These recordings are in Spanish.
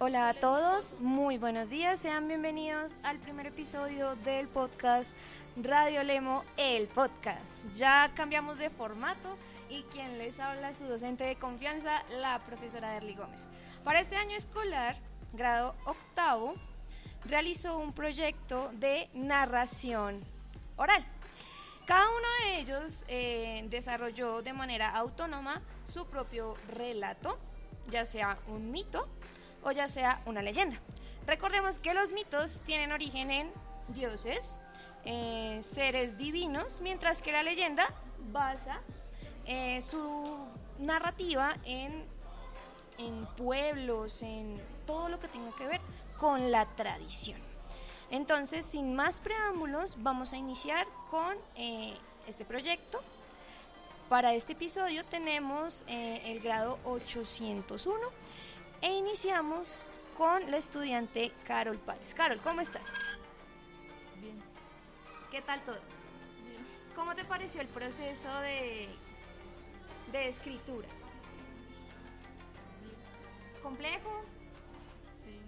Hola a todos, muy buenos días, sean bienvenidos al primer episodio del podcast Radio Lemo, el podcast. Ya cambiamos de formato y quien les habla es su docente de confianza, la profesora Derly Gómez. Para este año escolar, grado octavo, realizó un proyecto de narración oral. Cada uno de ellos desarrolló de manera autónoma su propio relato, ya sea un mito o ya sea una leyenda. Recordemos que los mitos tienen origen en dioses, seres divinos, mientras que la leyenda basa su narrativa en pueblos, en todo lo que tenga que ver con la tradición. Entonces, sin más preámbulos, vamos a iniciar con este proyecto. Para este episodio tenemos el grado 801 e iniciamos con la estudiante Carol Páez. Carol, ¿cómo estás? Bien. ¿Qué tal todo? Bien. ¿Cómo te pareció el proceso de escritura? Bien. ¿Complejo? Sí,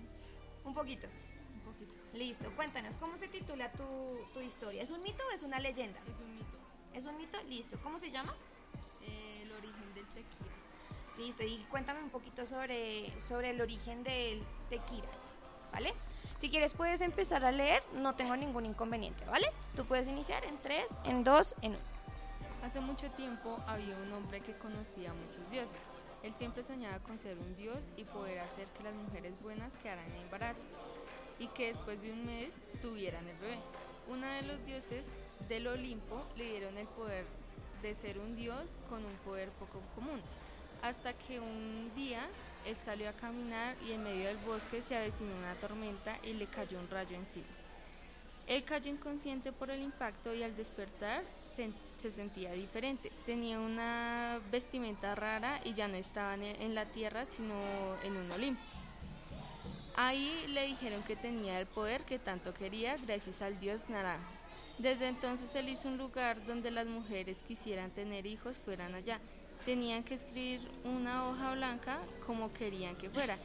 Un poquito. un poquito. Listo, cuéntanos, ¿cómo se titula tu historia? ¿Es un mito o es una leyenda? Es un mito. ¿Es un mito? Listo. ¿Cómo se llama? El origen del tequila. Listo, y cuéntame un poquito sobre el origen del tequila, ¿vale? Si quieres puedes empezar a leer, no tengo ningún inconveniente, ¿vale? Tú puedes iniciar en 3, en 2, en 1. Hace mucho tiempo había un hombre que conocía a muchos dioses. Él siempre soñaba con ser un dios y poder hacer que las mujeres buenas quedaran en embarazo y que después de un mes tuvieran el bebé. Uno de los dioses del Olimpo le dieron el poder de ser un dios con un poder poco común. Hasta que un día él salió a caminar y en medio del bosque se avecinó una tormenta y le cayó un rayo encima. Él cayó inconsciente por el impacto y al despertar se sentía diferente. Tenía una vestimenta rara y ya no estaba en la tierra sino en un Olimpo. Ahí le dijeron que tenía el poder que tanto quería gracias al dios naranja. Desde entonces él hizo un lugar donde las mujeres quisieran tener hijos fueran allá. Tenían que escribir una hoja blanca como quería que fuera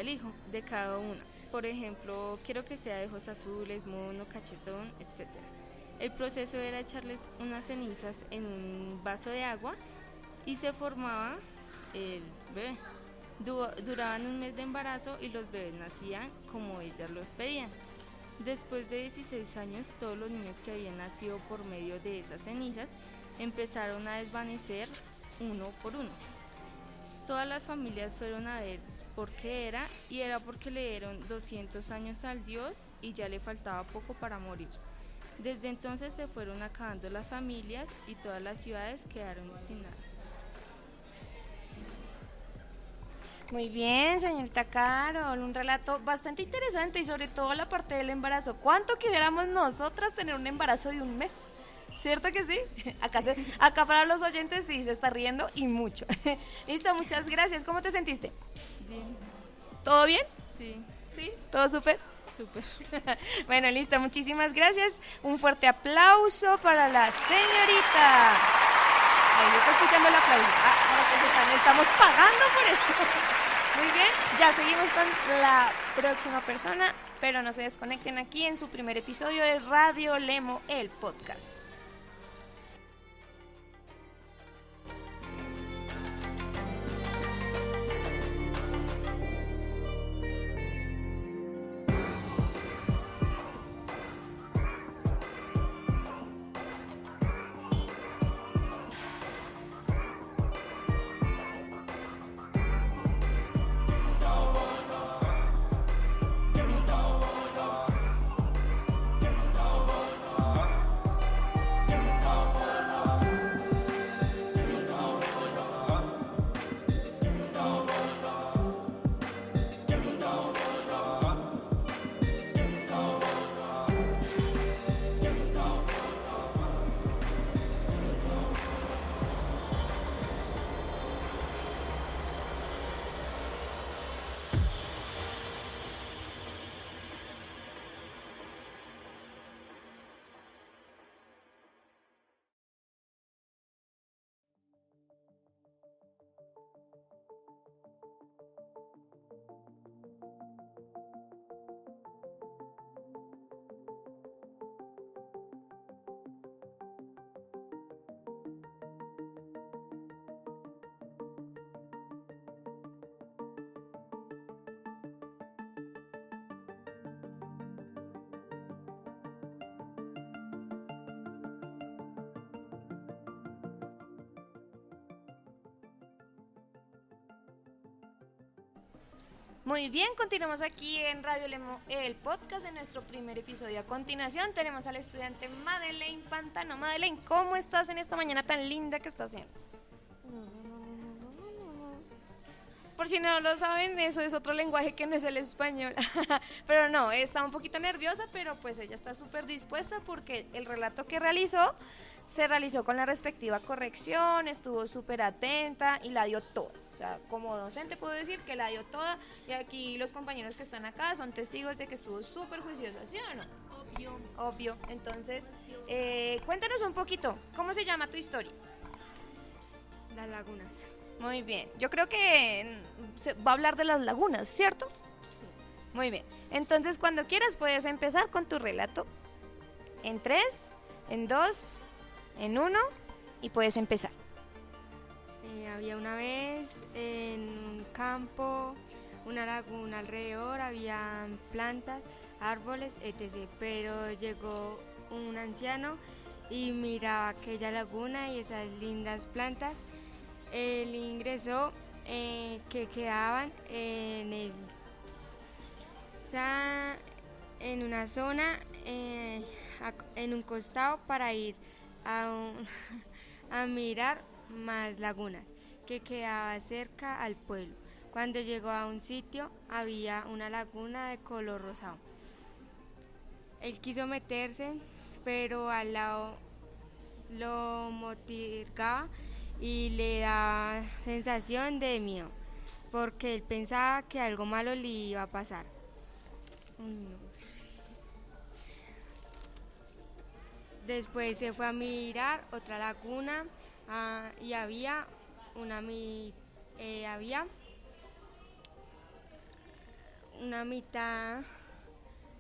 el hijo de cada una. Por ejemplo, quiero que sea de ojos azules, mono, cachetón, etc. El proceso era echarles unas cenizas en un vaso de agua y se formaba el bebé. Duraban un mes de embarazo y los bebés nacían como ellas los pedían. Después de 16 años, todos los niños que habían nacido por medio de esas cenizas empezaron a desvanecer uno por uno. Todas las familias fueron a ver por qué era, y era porque le dieron 200 años al dios y ya le faltaba poco para morir. Desde entonces se fueron acabando las familias y todas las ciudades quedaron sin nada. Muy bien, señorita Carol, un relato bastante interesante y sobre todo la parte del embarazo. ¿Cuánto quisiéramos nosotras tener un embarazo de un mes? ¿Cierto que sí? Acá para los oyentes sí se está riendo y mucho. Listo, muchas gracias. ¿Cómo te sentiste? Bien. ¿Todo bien? Sí. ¿Sí? ¿Todo súper? Súper. Bueno, listo, muchísimas gracias. Un fuerte aplauso para la señorita. Ahí está escuchando el aplauso. Ahora que sepan, estamos pagando por esto. Muy bien, ya seguimos con la próxima persona, pero no se desconecten aquí en su primer episodio de Radio Lemo, el podcast. Muy bien, continuamos aquí en Radio Lemo, el podcast de nuestro primer episodio. A continuación tenemos al estudiante Madeleine Pantano. Madeleine, ¿cómo estás en esta mañana tan linda que estás haciendo? Por si no lo saben, eso es otro lenguaje que no es el español. Pero no, está un poquito nerviosa, pero pues ella está súper dispuesta porque el relato que realizó se realizó con la respectiva corrección, estuvo súper atenta y la dio toda. O sea, como docente puedo decir que la dio toda, y aquí los compañeros que están acá son testigos de que estuvo súper juiciosa, ¿sí o no? Obvio. Entonces, cuéntanos un poquito, ¿cómo se llama tu historia? Las lagunas. Muy bien, yo creo que se va a hablar de las lagunas, ¿cierto? Sí. Muy bien, entonces cuando quieras puedes empezar con tu relato. En 3, en 2, en 1 y puedes empezar. Había una vez en un campo una laguna alrededor, había plantas, árboles, etc. Pero llegó un anciano y miraba aquella laguna y esas lindas plantas. Él ingresó que quedaban en una zona, en un costado para ir a mirar más lagunas que quedaba cerca al pueblo. Cuando llegó a un sitio había una laguna de color rosado. Él quiso meterse, pero al lado lo motivaba y le daba sensación de miedo, porque él pensaba que algo malo le iba a pasar. Después se fue a mirar otra laguna y había una mitad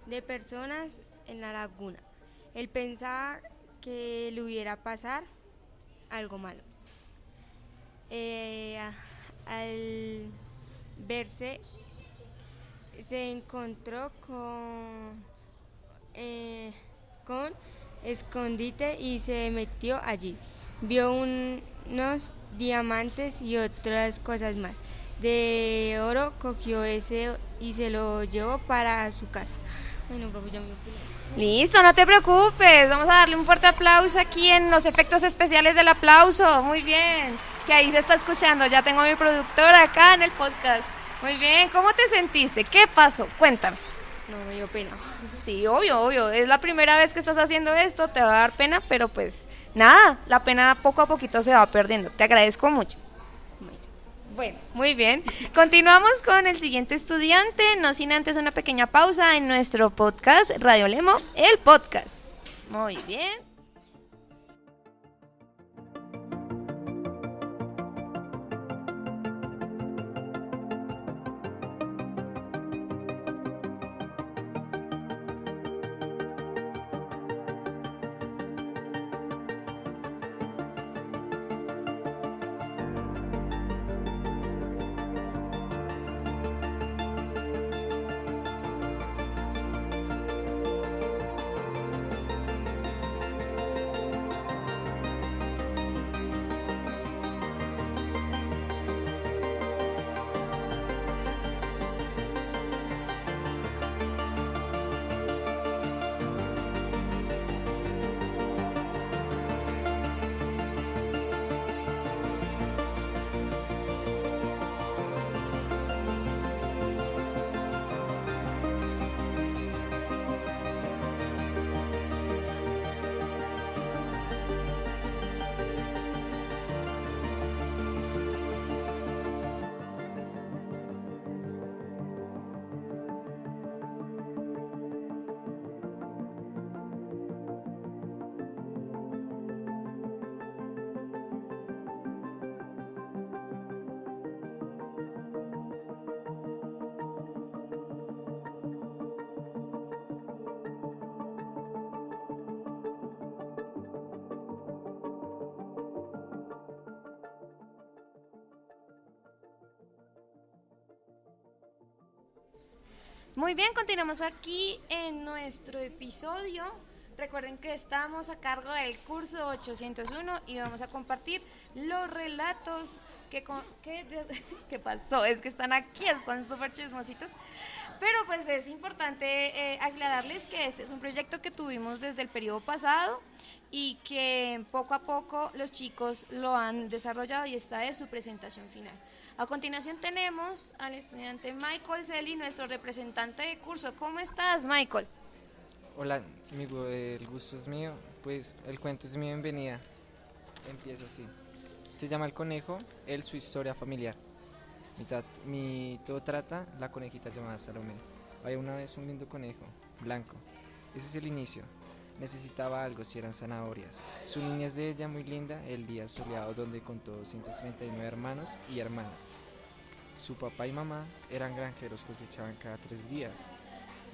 de personas en la laguna. Él pensaba que le hubiera pasar algo malo. Al verse, se encontró con escondite y se metió allí. Vio unos diamantes y otras cosas más. De oro cogió ese y se lo llevó para su casa. Bueno, profe, ya me fui. Listo, no te preocupes, vamos a darle un fuerte aplauso aquí en los efectos especiales del aplauso. Muy bien, que ahí se está escuchando, ya tengo a mi productora acá en el podcast. Muy bien, ¿cómo te sentiste? ¿Qué pasó? Cuéntame. No, me dio pena. Sí, obvio, es la primera vez que estás haciendo esto, te va a dar pena, pero pues nada, la pena poco a poquito se va perdiendo. Te agradezco mucho. Bueno, muy bien. Continuamos con el siguiente estudiante, no sin antes una pequeña pausa en nuestro podcast Radio Lemo, el podcast. Muy bien. Muy bien, continuamos aquí en nuestro episodio. Recuerden que estamos a cargo del curso 801 y vamos a compartir los relatos ¿Qué pasó? Es que están aquí, están súper chismositos. Pero pues es importante aclararles que este es un proyecto que tuvimos desde el periodo pasado y que poco a poco los chicos lo han desarrollado y esta es su presentación final. A continuación tenemos al estudiante Michael Celi, nuestro representante de curso. ¿Cómo estás, Michael? Hola, amigo, el gusto es mío. Pues el cuento es mi bienvenida. Empieza así. Se llama El conejo, su historia familiar. Todo trata la conejita llamada Salomé. Había una vez un lindo conejo, blanco. Ese es el inicio. Necesitaba algo, si eran zanahorias. Su niñez de ella muy linda, el día soleado donde contó 239 hermanos y hermanas. Su papá y mamá eran granjeros, cosechaban cada 3 días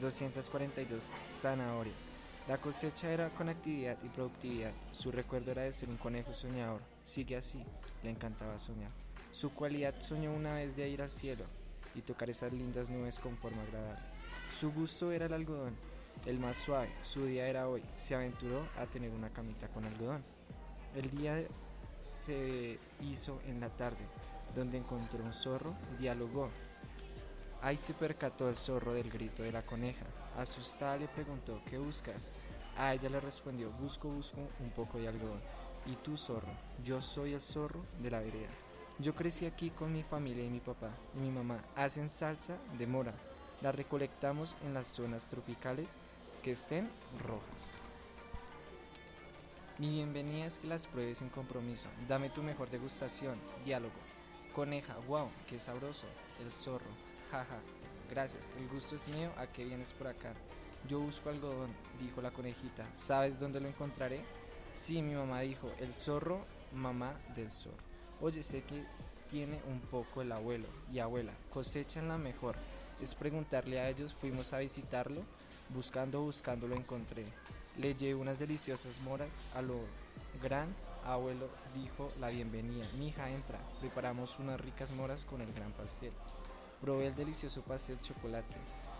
242 zanahorias. La cosecha era con actividad y productividad. Su recuerdo era de ser un conejo soñador. Sigue así, le encantaba soñar. Su cualidad: soñó una vez de ir al cielo y tocar esas lindas nubes con forma agradable. Su gusto era el algodón, el más suave. Su día era hoy. Se aventuró a tener una camita con algodón. El día se hizo en la tarde, donde encontró un zorro. Dialogó. Ahí se percató el zorro del grito de la coneja. Asustada le preguntó: ¿qué buscas? A ella le respondió: busco un poco de algodón. ¿Y tú, zorro? Yo soy el zorro de la vereda. Yo crecí aquí con mi familia y mi papá y mi mamá hacen salsa de mora. La recolectamos en las zonas tropicales que estén rojas. Mi bienvenida es que las pruebes sin compromiso. Dame tu mejor degustación. Diálogo. Coneja: wow, qué sabroso. El zorro: jaja, gracias, el gusto es mío. ¿A qué vienes por acá? Yo busco algodón, dijo la conejita. ¿Sabes dónde lo encontraré? Sí, mi mamá dijo. El zorro, mamá del zorro. Oye, sé que tiene un poco el abuelo y abuela. Cosechan la mejor. Es preguntarle a ellos. Fuimos a visitarlo. Buscando lo encontré. Le llevé unas deliciosas moras. A lo gran abuelo dijo la bienvenida. Mi hija, entra. Preparamos unas ricas moras con el gran pastel. Probé el delicioso pastel de chocolate.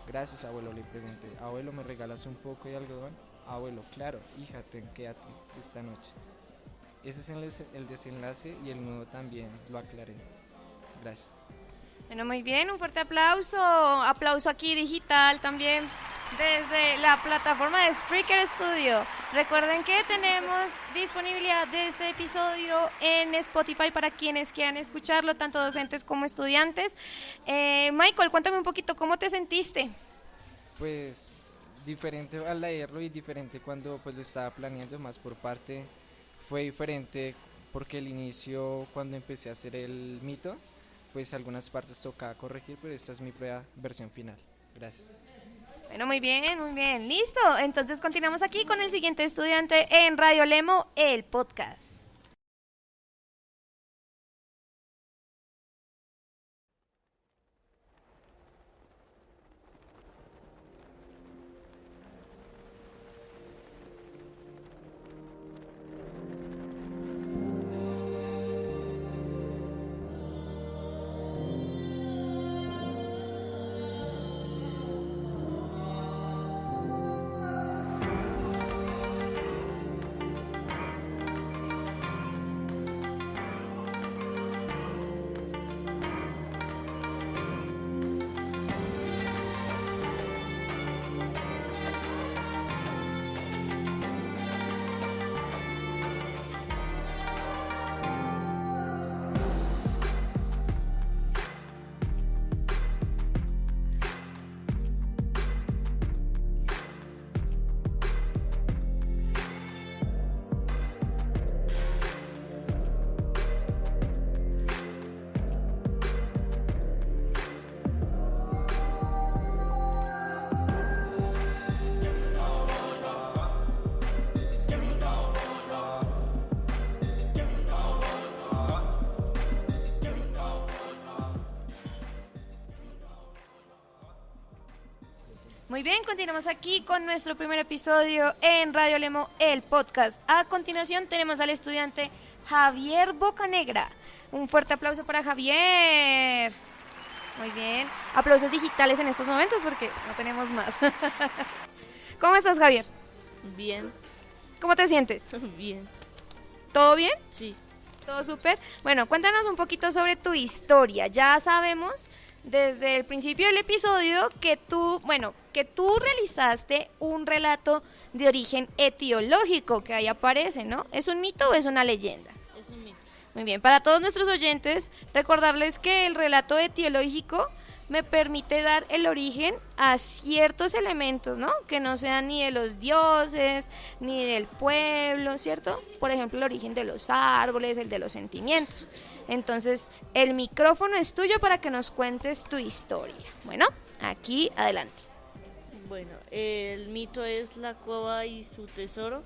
Gracias, abuelo, le pregunté. Abuelo, ¿me regalas un poco de algodón? Abuelo: claro, hija, quédate esta noche. Ese es el desenlace y el nudo también lo aclaré. Gracias. Bueno, muy bien, un fuerte aplauso. Aplauso aquí digital también desde la plataforma de Spreaker Studio. Recuerden que tenemos disponibilidad de este episodio en Spotify para quienes quieran escucharlo, tanto docentes como estudiantes. Michael, cuéntame un poquito, ¿cómo te sentiste? Pues diferente al leerlo y diferente cuando pues lo estaba planeando, más por parte. Fue diferente porque el inicio, cuando empecé a hacer el mito, pues algunas partes tocaba corregir, pero esta es mi versión final. Gracias. Bueno, muy bien, listo. Entonces continuamos aquí con el siguiente estudiante en Radio Lemo, el podcast. Muy bien, continuamos aquí con nuestro primer episodio en Radio Lemo, el podcast. A continuación tenemos al estudiante Javier Bocanegra. Un fuerte aplauso para Javier. Muy bien. Aplausos digitales en estos momentos porque no tenemos más. ¿Cómo estás, Javier? Bien. ¿Cómo te sientes? Bien. ¿Todo bien? Sí. Todo súper. Bueno, cuéntanos un poquito sobre tu historia. Ya sabemos desde el principio del episodio que tú realizaste un relato de origen etiológico que ahí aparece, ¿no? ¿Es un mito o es una leyenda? Es un mito. Muy bien, para todos nuestros oyentes, recordarles que el relato etiológico me permite dar el origen a ciertos elementos, ¿no? Que no sean ni de los dioses, ni del pueblo, ¿cierto? Por ejemplo, el origen de los árboles, el de los sentimientos. Entonces, el micrófono es tuyo para que nos cuentes tu historia. Bueno, aquí, adelante. Bueno, el mito es la cueva y su tesoro.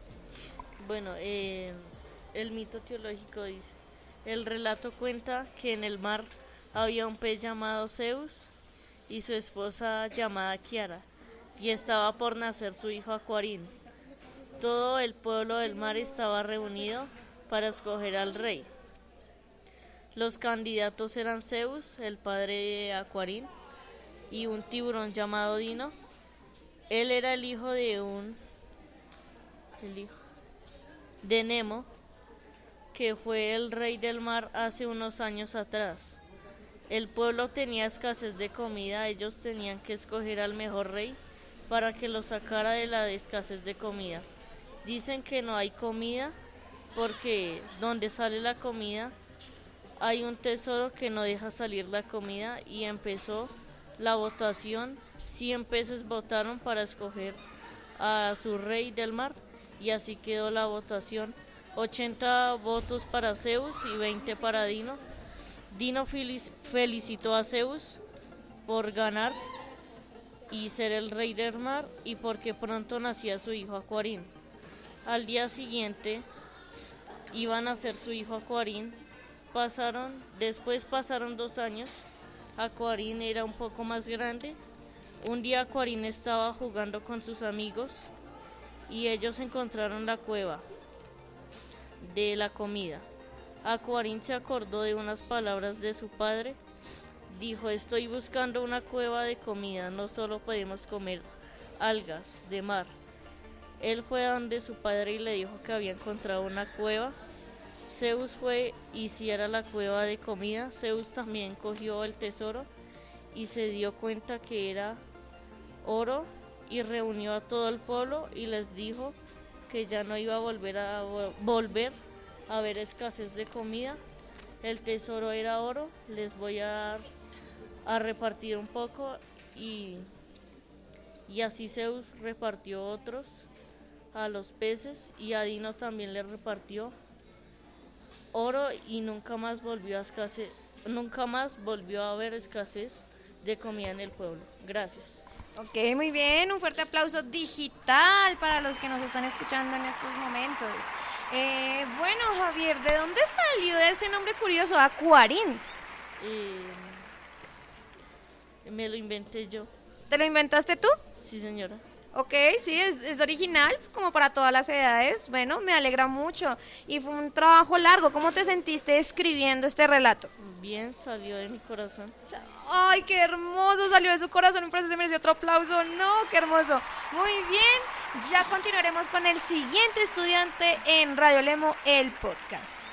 Bueno, el mito teológico dice, el relato cuenta que en el mar había un pez llamado Zeus y su esposa llamada Kiara, y estaba por nacer su hijo Acuarín. Todo el pueblo del mar estaba reunido para escoger al rey. Los candidatos eran Zeus, el padre de Acuarín, y un tiburón llamado Dino. Él era el hijo de Nemo, que fue el rey del mar hace unos años atrás. El pueblo tenía escasez de comida, ellos tenían que escoger al mejor rey para que lo sacara de la escasez de comida. Dicen que no hay comida porque donde sale la comida hay un tesoro que no deja salir la comida, y empezó la votación. 100 peces votaron para escoger a su rey del mar y así quedó la votación. 80 votos para Zeus y 20 para Dino. Dino felicitó a Zeus por ganar y ser el rey del mar y porque pronto nacía su hijo Acuarín. Al día siguiente iba a nacer su hijo Acuarín. Después pasaron 2 años. Acuarín era un poco más grande. Un día Acuarín estaba jugando con sus amigos y ellos encontraron la cueva de la comida. Acuarín se acordó de unas palabras de su padre. Dijo, estoy buscando una cueva de comida, no solo podemos comer algas de mar. Él fue a donde su padre y le dijo que había encontrado una cueva. Zeus fue y si era la cueva de comida. Zeus también cogió el tesoro y se dio cuenta que era oro y reunió a todo el pueblo y les dijo que ya no iba a volver a haber escasez de comida. El tesoro era oro, les voy a repartir un poco y así Zeus repartió otros a los peces y a Dino también le repartió oro y nunca más volvió a haber escasez de comida en el pueblo. Gracias. Ok, muy bien, un fuerte aplauso digital para los que nos están escuchando en estos momentos. Bueno, Javier, ¿de dónde salió ese nombre curioso, Acuarín? Me lo inventé yo. ¿Te lo inventaste tú? Sí, señora. Ok, sí, es original, como para todas las edades. Bueno, me alegra mucho. Y fue un trabajo largo. ¿Cómo te sentiste escribiendo este relato? Bien, salió de mi corazón. ¡Ay, qué hermoso! Salió de su corazón, por eso se mereció otro aplauso. ¡No, qué hermoso! Muy bien, ya continuaremos con el siguiente estudiante en Radio Lemo, el podcast.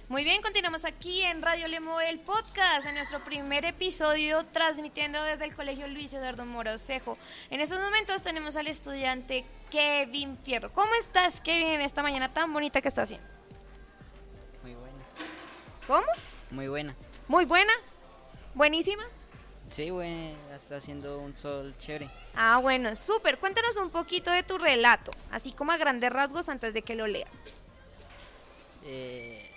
Muy bien, continuamos aquí en Radio Lemo, el podcast, en nuestro primer episodio, transmitiendo desde el Colegio Luis Eduardo Mora Osejo. En estos momentos tenemos al estudiante Kevin Fierro. ¿Cómo estás, Kevin, en esta mañana tan bonita que está haciendo? Muy buena. ¿Cómo? Muy buena. ¿Muy buena? ¿Buenísima? Sí, bueno, está haciendo un sol chévere. Ah, bueno, súper. Cuéntanos un poquito de tu relato, así como a grandes rasgos antes de que lo leas. Eh,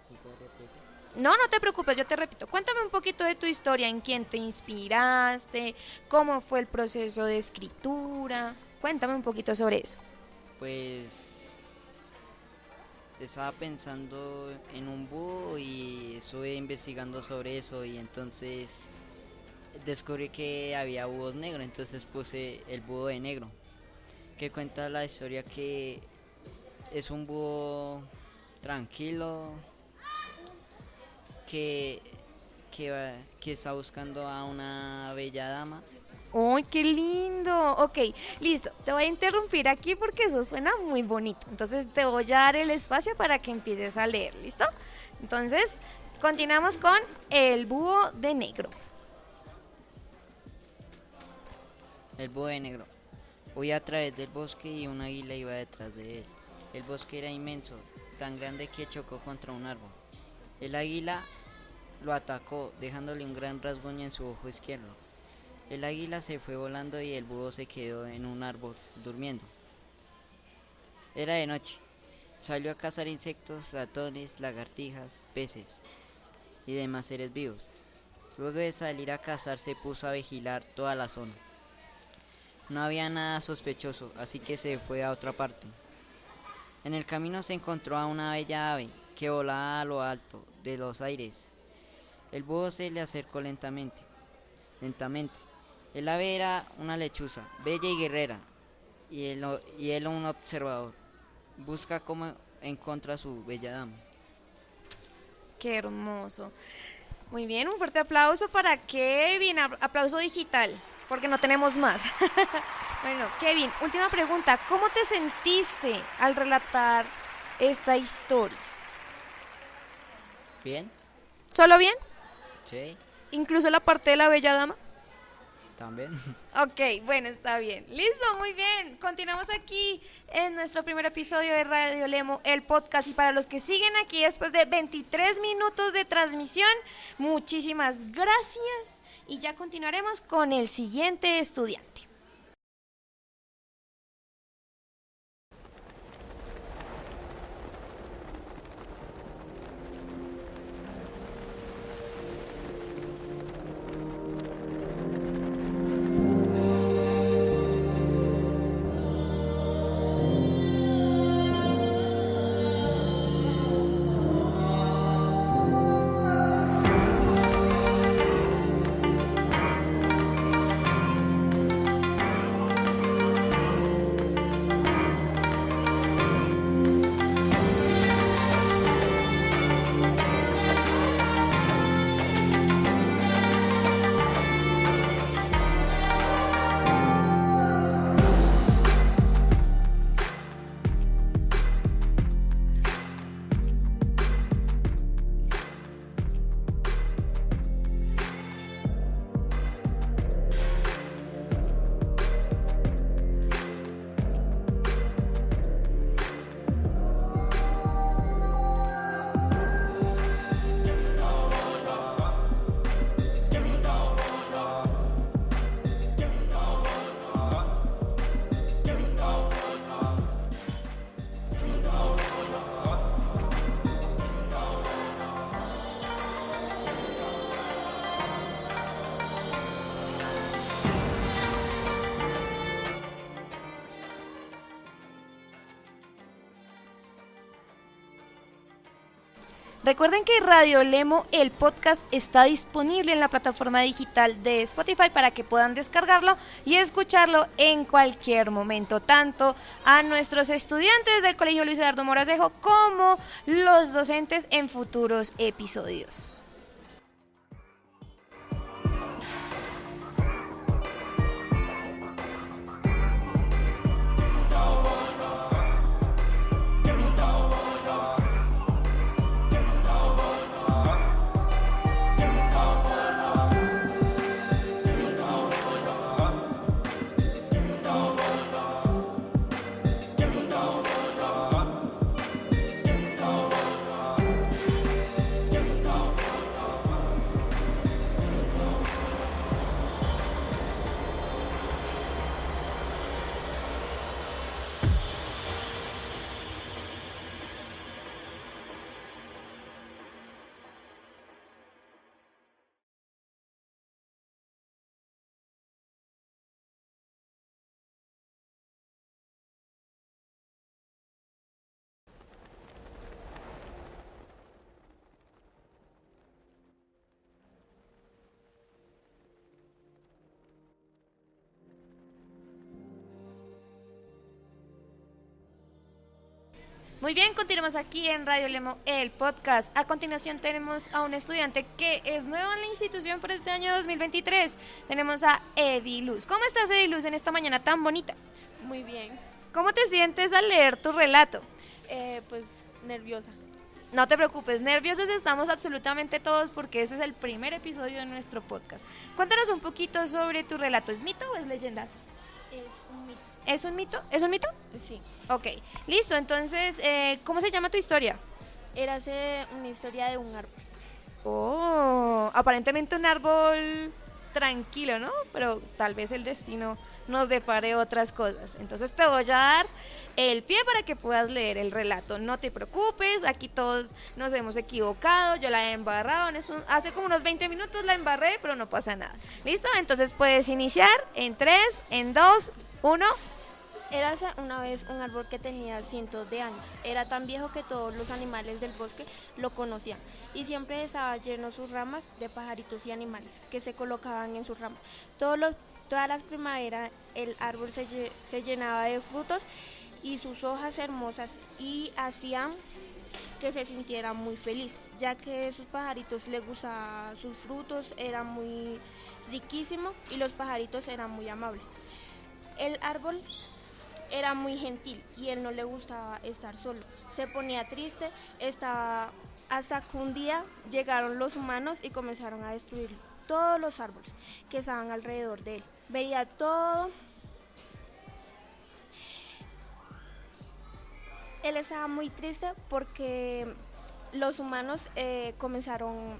¿me puedo repetir? No, no te preocupes, yo te repito. Cuéntame un poquito de tu historia, en quién te inspiraste, cómo fue el proceso de escritura. Cuéntame un poquito sobre eso. Pues estaba pensando en un búho y estuve investigando sobre eso y entonces descubrí que había búhos negros, entonces puse el búho de negro, que cuenta la historia que es un búho tranquilo que, que está buscando a una bella dama. ¡Ay, qué lindo! Ok, listo. Te voy a interrumpir aquí porque eso suena muy bonito. Entonces te voy a dar el espacio para que empieces a leer, ¿listo? Entonces, continuamos con el búho de negro. El búho de negro. Huía a través del bosque y un águila iba detrás de él. El bosque era inmenso, tan grande que chocó contra un árbol. El águila lo atacó, dejándole un gran rasguño en su ojo izquierdo. El águila se fue volando y el búho se quedó en un árbol, durmiendo. Era de noche. Salió a cazar insectos, ratones, lagartijas, peces y demás seres vivos. Luego de salir a cazar se puso a vigilar toda la zona. No había nada sospechoso, así que se fue a otra parte. En el camino se encontró a una bella ave que volaba a lo alto de los aires. El búho se le acercó lentamente. El ave era una lechuza, bella y guerrera, y él un observador. Busca cómo encuentra a su bella dama. ¡Qué hermoso! Muy bien, un fuerte aplauso para Kevin. Aplauso digital, porque no tenemos más. Bueno, Kevin, última pregunta. ¿Cómo te sentiste al relatar esta historia? ¿Bien? ¿Solo bien? Sí, ¿Incluso la parte de la bella dama? también. Ok, bueno, está bien. Listo, muy bien. Continuamos aquí en nuestro primer episodio de Radio Lemo, el podcast. Y para los que siguen aquí después de 23 minutos de transmisión, muchísimas gracias. Y ya continuaremos con el siguiente estudiante. Recuerden que Radio Lemo, el podcast, está disponible en la plataforma digital de Spotify para que puedan descargarlo y escucharlo en cualquier momento, tanto a nuestros estudiantes del Colegio Luis Eduardo Moracejo como los docentes en futuros episodios. Muy bien, continuamos aquí en Radio Lemo, el podcast. A continuación tenemos a un estudiante que es nuevo en la institución por este año 2023. Tenemos a Ediluz. ¿Cómo estás, Ediluz, en esta mañana tan bonita? Muy bien, ¿Cómo te sientes al leer tu relato? pues nerviosa. No te preocupes, nerviosos estamos absolutamente todos porque este es el primer episodio de nuestro podcast. Cuéntanos un poquito sobre tu relato. ¿Es mito o es leyenda? Es un mito. ¿Es un mito? ¿Es un mito? Sí. Ok, listo. Entonces, ¿cómo se llama tu historia? Érase una historia de un árbol. Oh, aparentemente un árbol tranquilo, ¿no? Pero tal vez el destino nos depare otras cosas. Entonces te voy a dar el pie para que puedas leer el relato. No te preocupes, aquí todos nos hemos equivocado, yo la he embarrado, hace como unos 20 minutos la embarré, pero no pasa nada. ¿Listo? Entonces puedes iniciar en 3, en 2, 1. Érase una vez un árbol que tenía cientos de años. Era tan viejo que todos los animales del bosque lo conocían y siempre estaba lleno sus ramas de pajaritos y animales que se colocaban en sus ramas. Todas las primaveras el árbol se llenaba de frutos y sus hojas hermosas y hacían que se sintiera muy feliz, ya que sus pajaritos les gustaban sus frutos, era muy riquísimo y los pajaritos eran muy amables. El árbol era muy gentil y él no le gustaba estar solo. Se ponía triste, hasta que un día llegaron los humanos y comenzaron a destruir todos los árboles que estaban alrededor de él. Veía todo. Él estaba muy triste porque los humanos comenzaron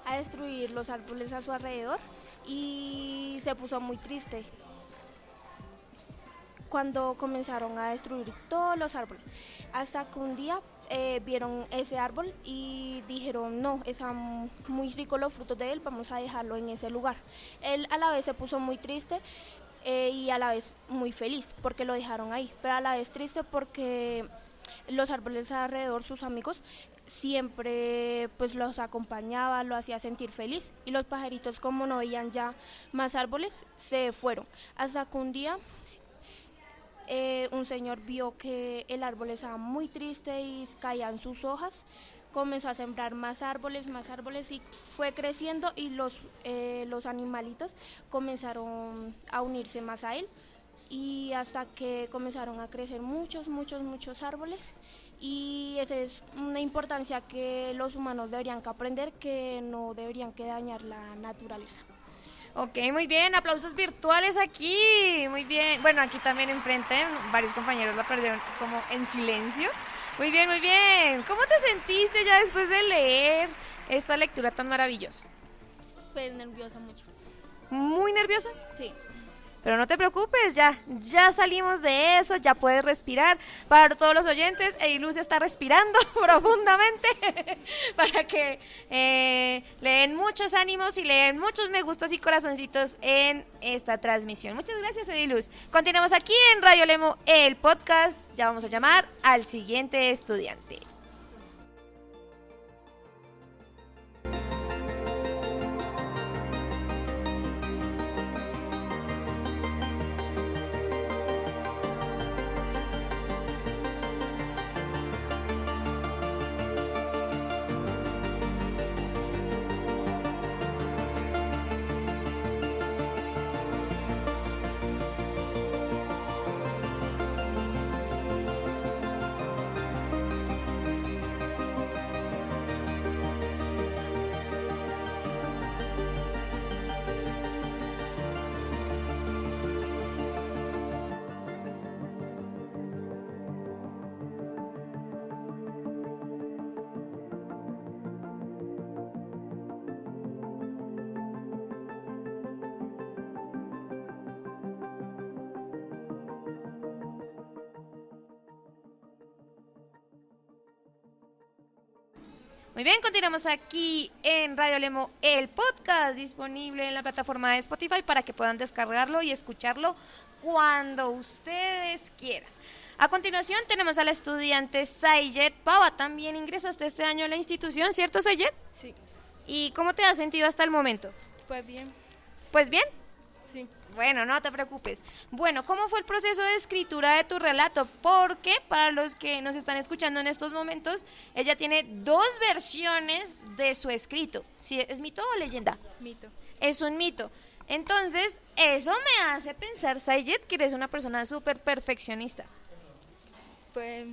a destruir los árboles a su alrededor y se puso muy triste cuando comenzaron a destruir todos los árboles, hasta que un día vieron ese árbol y dijeron, no, están muy ricos los frutos de él, vamos a dejarlo en ese lugar. Él a la vez se puso muy triste y a la vez muy feliz porque lo dejaron ahí, pero a la vez triste porque los árboles alrededor, sus amigos, siempre pues los acompañaba, lo hacía sentir feliz y los pajaritos, como no veían ya más árboles, se fueron, hasta que un día un señor vio que el árbol estaba muy triste y caían sus hojas, comenzó a sembrar más árboles y fue creciendo y los animalitos comenzaron a unirse más a él y hasta que comenzaron a crecer muchos árboles. Y esa es una importancia que los humanos deberían que aprender, que no deberían que dañar la naturaleza. Ok, muy bien, aplausos virtuales aquí, muy bien. Bueno, aquí también enfrente, varios compañeros la perdieron como en silencio. Muy bien, muy bien. ¿Cómo te sentiste ya después de leer esta lectura tan maravillosa? Pues nerviosa mucho. ¿Muy nerviosa? Sí. Pero no te preocupes, ya salimos de eso, ya puedes respirar. Para todos los oyentes, Ediluz está respirando profundamente para que le den muchos ánimos y le den muchos me gustas y corazoncitos en esta transmisión. Muchas gracias, Ediluz. Continuamos aquí en Radio Lemo, el podcast. Ya vamos a llamar al siguiente estudiante. Muy bien, continuamos aquí en Radio Lemo, el podcast disponible en la plataforma de Spotify para que puedan descargarlo y escucharlo cuando ustedes quieran. A continuación tenemos a la estudiante Sayet Pava. También ingresaste este año a la institución, ¿cierto, Sayet? Sí. ¿Y cómo te has sentido hasta el momento? Pues bien. Pues bien. Sí. Bueno, no te preocupes. Bueno, ¿cómo fue el proceso de escritura de tu relato? Porque para los que nos están escuchando en estos momentos, ella tiene 2 versiones de su escrito. ¿Sí, es mito o leyenda? Mito. Es un mito. Entonces, eso me hace pensar, Sayed, que eres una persona súper perfeccionista. Pues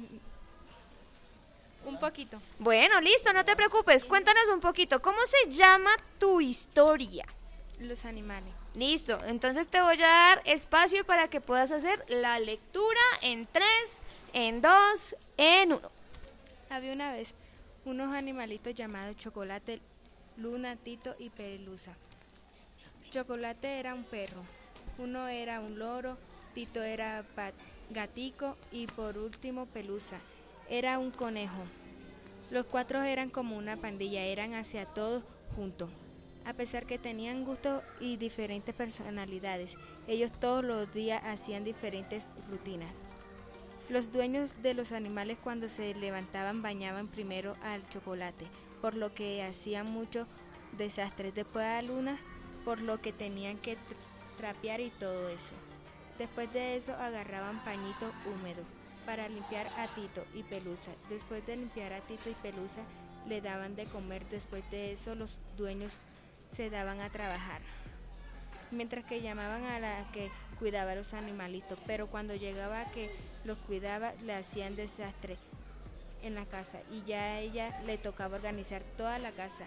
un poquito. Bueno, listo, no te preocupes. Cuéntanos un poquito. ¿Cómo se llama tu historia? Los animales. Listo, entonces te voy a dar espacio para que puedas hacer la lectura en 3, en 2, en 1. Había una vez unos animalitos llamados Chocolate, Luna, Tito y Pelusa. Chocolate era un perro, uno era un loro, Tito era gatico y por último Pelusa era un conejo. Los 4 eran como una pandilla, eran hacia todos juntos. A pesar que tenían gustos y diferentes personalidades, ellos todos los días hacían diferentes rutinas. Los dueños de los animales cuando se levantaban bañaban primero al Chocolate, por lo que hacían muchos desastres. Después a Luna, por lo que tenían que trapear y todo eso. Después de eso agarraban pañitos húmedos para limpiar a Tito y Pelusa. Después de limpiar a Tito y Pelusa, le daban de comer. Después de eso los dueños se daban a trabajar, mientras que llamaban a la que cuidaba a los animalitos, pero cuando llegaba a que los cuidaba le hacían desastre en la casa y ya a ella le tocaba organizar toda la casa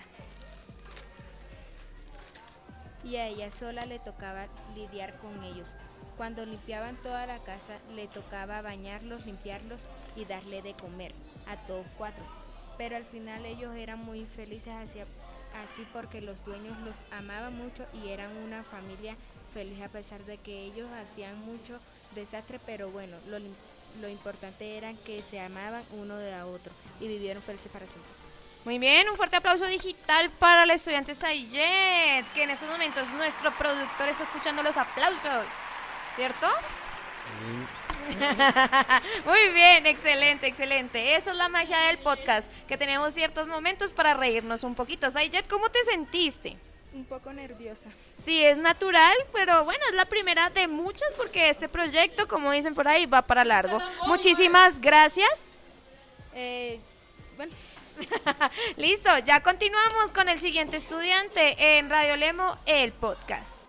y a ella sola le tocaba lidiar con ellos. Cuando limpiaban toda la casa le tocaba bañarlos, limpiarlos y darle de comer a todos 4, pero al final ellos eran muy felices así porque los dueños los amaban mucho y eran una familia feliz a pesar de que ellos hacían mucho desastre, pero bueno, lo importante era que se amaban uno de otro y vivieron felices para siempre. Muy bien, un fuerte aplauso digital para el estudiante Sayed, que en estos momentos nuestro productor está escuchando los aplausos, ¿cierto? Sí. Muy bien, excelente, excelente. Esa es la magia del podcast, que tenemos ciertos momentos para reírnos un poquito. Sayed, ¿cómo te sentiste? Un poco nerviosa. Sí, es natural, pero bueno, es la primera de muchas porque este proyecto, como dicen por ahí, va para largo. Muchísimas gracias. Bueno. Listo, ya continuamos con el siguiente estudiante en Radio Lemo, el podcast.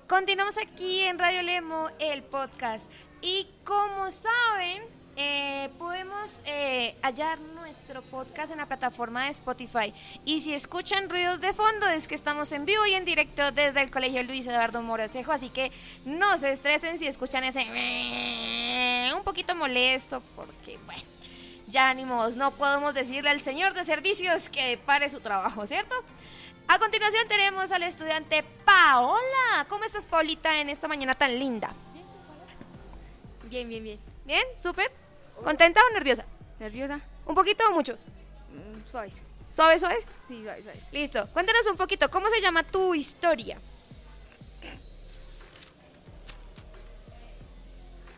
Continuamos aquí en Radio Lemo, el podcast. Y como saben, podemos hallar nuestro podcast en la plataforma de Spotify. Y si escuchan ruidos de fondo, es que estamos en vivo y en directo desde el Colegio Luis Eduardo Moracejo. Así que no se estresen si escuchan ese un poquito molesto, porque bueno, ya ni modos, no podemos decirle al señor de servicios que pare su trabajo, ¿cierto? A continuación tenemos al estudiante Paola. ¿Cómo estás, Paulita, en esta mañana tan linda? Bien, bien, bien. ¿Bien? ¿Súper? ¿Contenta o nerviosa? ¿Nerviosa? ¿Un poquito o mucho? Suaves. ¿Suave, suave? Sí, suaves, suaves. Listo. Cuéntanos un poquito, ¿cómo se llama tu historia?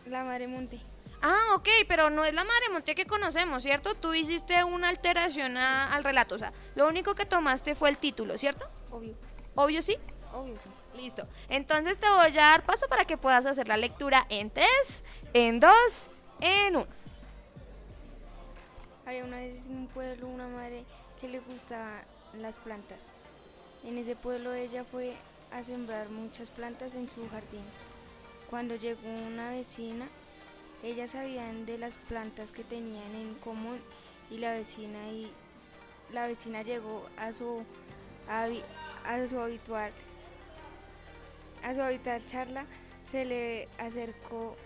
La Madre Monte. Ah, ok, pero no es la Madre Monte que conocemos, ¿cierto? Tú hiciste una alteración al relato, o sea, lo único que tomaste fue el título, ¿cierto? Obvio. ¿Obvio sí? Obvio, sí. Listo. Entonces te voy a dar paso para que puedas hacer la lectura en 3, en 2, en 1. Había una vez en un pueblo una madre que le gustaban las plantas. En ese pueblo ella fue a sembrar muchas plantas en su jardín. Cuando llegó una vecina, ellas sabían de las plantas que tenían en común y la vecina llegó a su habitual charla, se le acercó,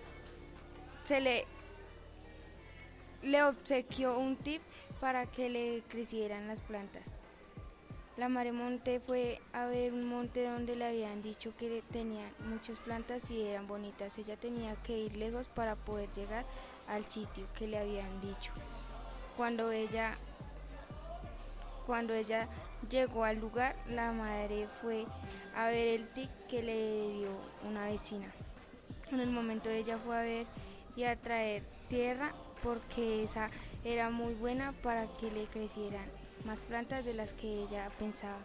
le obsequió un tip para que le crecieran las plantas. La Maremonte fue a ver un monte donde le habían dicho que tenían muchas plantas y eran bonitas. Ella tenía que ir lejos para poder llegar al sitio que le habían dicho. Cuando ella llegó al lugar, la madre fue a ver el tip que le dio una vecina. En el momento ella fue a ver y a traer tierra porque esa era muy buena para que le crecieran más plantas de las que ella pensaba.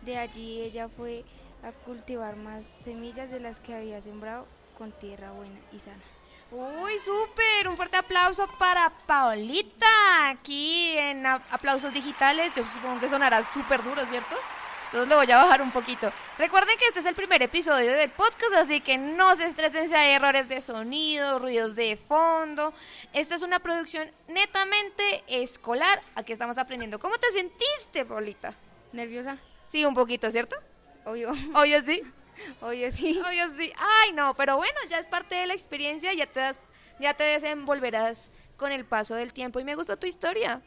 De allí ella fue a cultivar más semillas de las que había sembrado con tierra buena y sana. Uy, súper, un fuerte aplauso para Paolita, aquí en aplausos digitales. Yo supongo que sonará súper duro, ¿cierto? Entonces lo voy a bajar un poquito. Recuerden que este es el primer episodio del podcast, así que no se estresen si hay errores de sonido, ruidos de fondo. Esta es una producción netamente escolar. Aquí estamos aprendiendo. ¿Cómo te sentiste, Paolita? ¿Nerviosa? Sí, un poquito, ¿cierto? Obvio, Obvio sí. obvio sí. Obvio sí. Ay, no, pero bueno, ya es parte de la experiencia, ya te desenvolverás con el paso del tiempo y me gustó tu historia.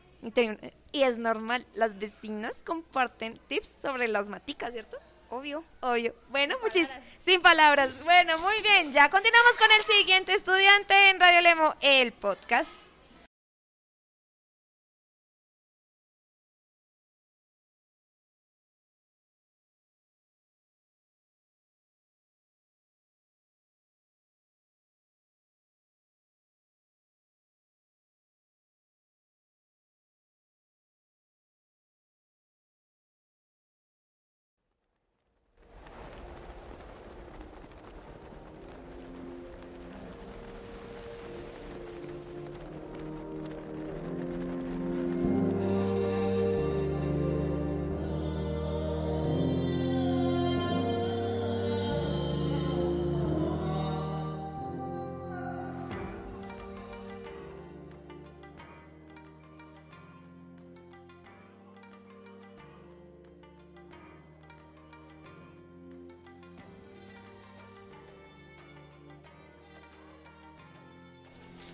Y es normal, las vecinas comparten tips sobre las maticas, ¿cierto? Obvio. Obvio. Bueno, sin palabras. Bueno, muy bien, ya continuamos con el siguiente estudiante en Radio Lemo, el podcast.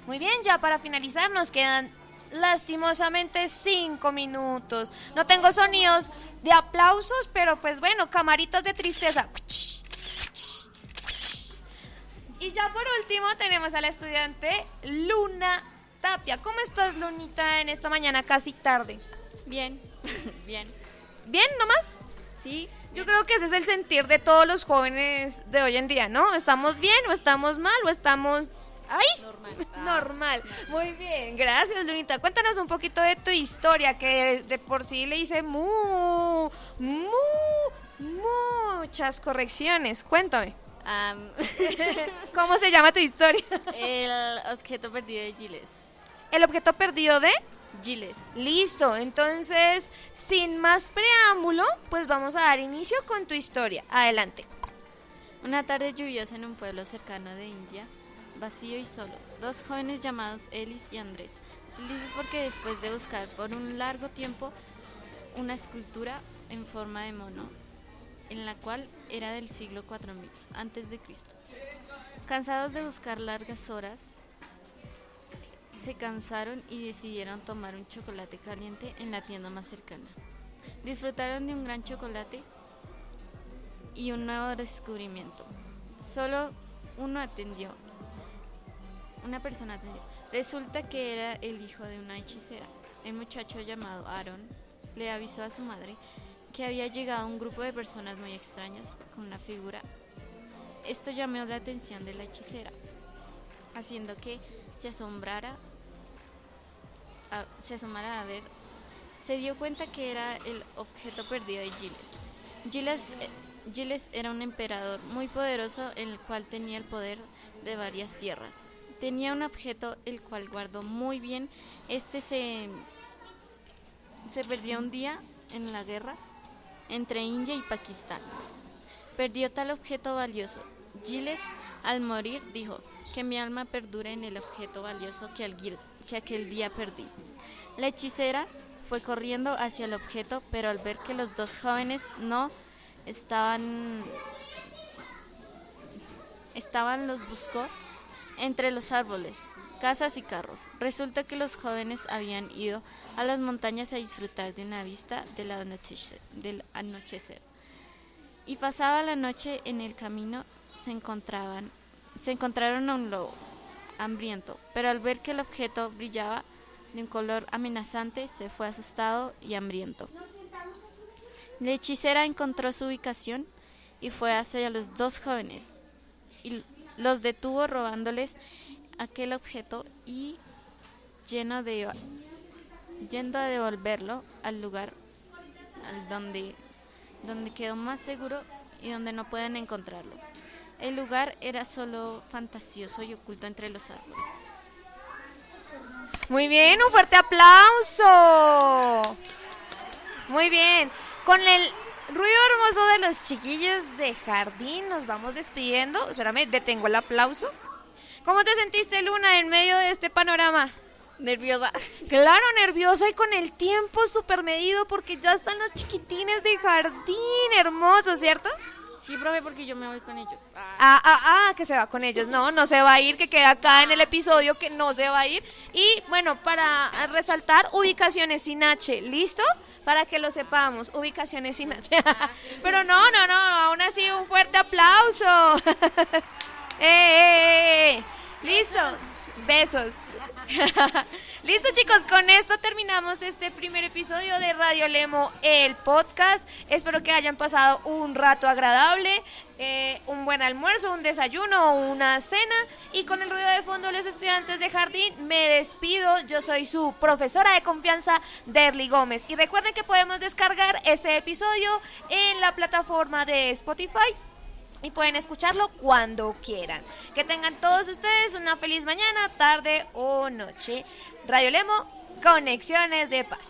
Muy bien, ya para finalizar nos quedan lastimosamente 5 minutos. No tengo sonidos de aplausos, pero pues bueno, camaritas de tristeza. Y ya por último tenemos a la estudiante Luna Tapia. ¿Cómo estás, Lunita, en esta mañana casi tarde? Bien, bien. ¿Bien nomás? Sí, Yo creo que ese es el sentir de todos los jóvenes de hoy en día, ¿no? ¿Estamos bien o estamos mal o estamos... ¡Ay! normal. Normal. Muy bien, gracias, Lunita. Cuéntanos un poquito de tu historia, que de por sí le hice muchas correcciones. Cuéntame. ¿Cómo se llama tu historia? El objeto perdido de Giles. El objeto perdido de... Giles. Listo, entonces, sin más preámbulo, pues vamos a dar inicio con tu historia. Adelante. Una tarde lluviosa en un pueblo cercano de India, vacío y solo, dos jóvenes llamados Elis y Andrés, felices porque después de buscar por un largo tiempo una escultura en forma de mono, en la cual era del siglo 4000 antes de Cristo. Cansados de buscar largas horas, se cansaron y decidieron tomar un chocolate caliente en la tienda más cercana. Disfrutaron de un gran chocolate y un nuevo descubrimiento. Solo una persona atendió. Resulta que era el hijo de una hechicera. El muchacho llamado Aaron le avisó a su madre que había llegado un grupo de personas muy extrañas con una figura. Esto llamó la atención de la hechicera, haciendo que se asomara a ver. Se dio cuenta que era el objeto perdido de Giles. Giles Giles era un emperador muy poderoso en el cual tenía el poder de varias tierras. Tenía un objeto el cual guardó muy bien. Se perdió un día en la guerra entre India y Pakistán. Perdió tal objeto valioso. Giles, al morir, dijo: que mi alma perdure en el objeto valioso que aquel día perdí. La hechicera fue corriendo hacia el objeto, pero al ver que los dos jóvenes no estaban, los buscó entre los árboles, casas y carros. Resulta que los jóvenes habían ido a las montañas a disfrutar de una vista del anochecer. Y pasaba la noche en el camino, se encontraron a un lobo hambriento, pero al ver que el objeto brillaba de un color amenazante, se fue asustado y hambriento. La hechicera encontró su ubicación y fue hacia los dos jóvenes y los detuvo robándoles aquel objeto y yendo a devolverlo al lugar donde quedó más seguro y donde no pueden encontrarlo. El lugar era solo fantasioso y oculto entre los árboles. Muy bien, un fuerte aplauso. Muy bien, con el ruido hermoso de los chiquillos de jardín nos vamos despidiendo. Espérame, detengo el aplauso. ¿Cómo te sentiste, Luna, en medio de este panorama? Nerviosa. Claro, nerviosa y con el tiempo súper medido porque ya están los chiquitines de jardín, hermoso, ¿cierto? Sí, profe, porque yo me voy con ellos. Que se va con ellos. No se va a ir, que queda acá en el episodio que no se va a ir. Y bueno, para resaltar, ubicaciones sin H, ¿listo? Para que lo sepamos, ubicaciones sin H. Pero no, aún así un fuerte aplauso. Listo, besos. Listo, chicos, con esto terminamos este primer episodio de Radio Lemo, el podcast. Espero que hayan pasado un rato agradable, un buen almuerzo, un desayuno, una cena. Y con el ruido de fondo de los estudiantes de jardín me despido. Yo soy su profesora de confianza, Derly Gómez. Y recuerden que podemos descargar este episodio en la plataforma de Spotify y pueden escucharlo cuando quieran. Que tengan todos ustedes una feliz mañana, tarde o noche. Radio Lemo, conexiones de paz.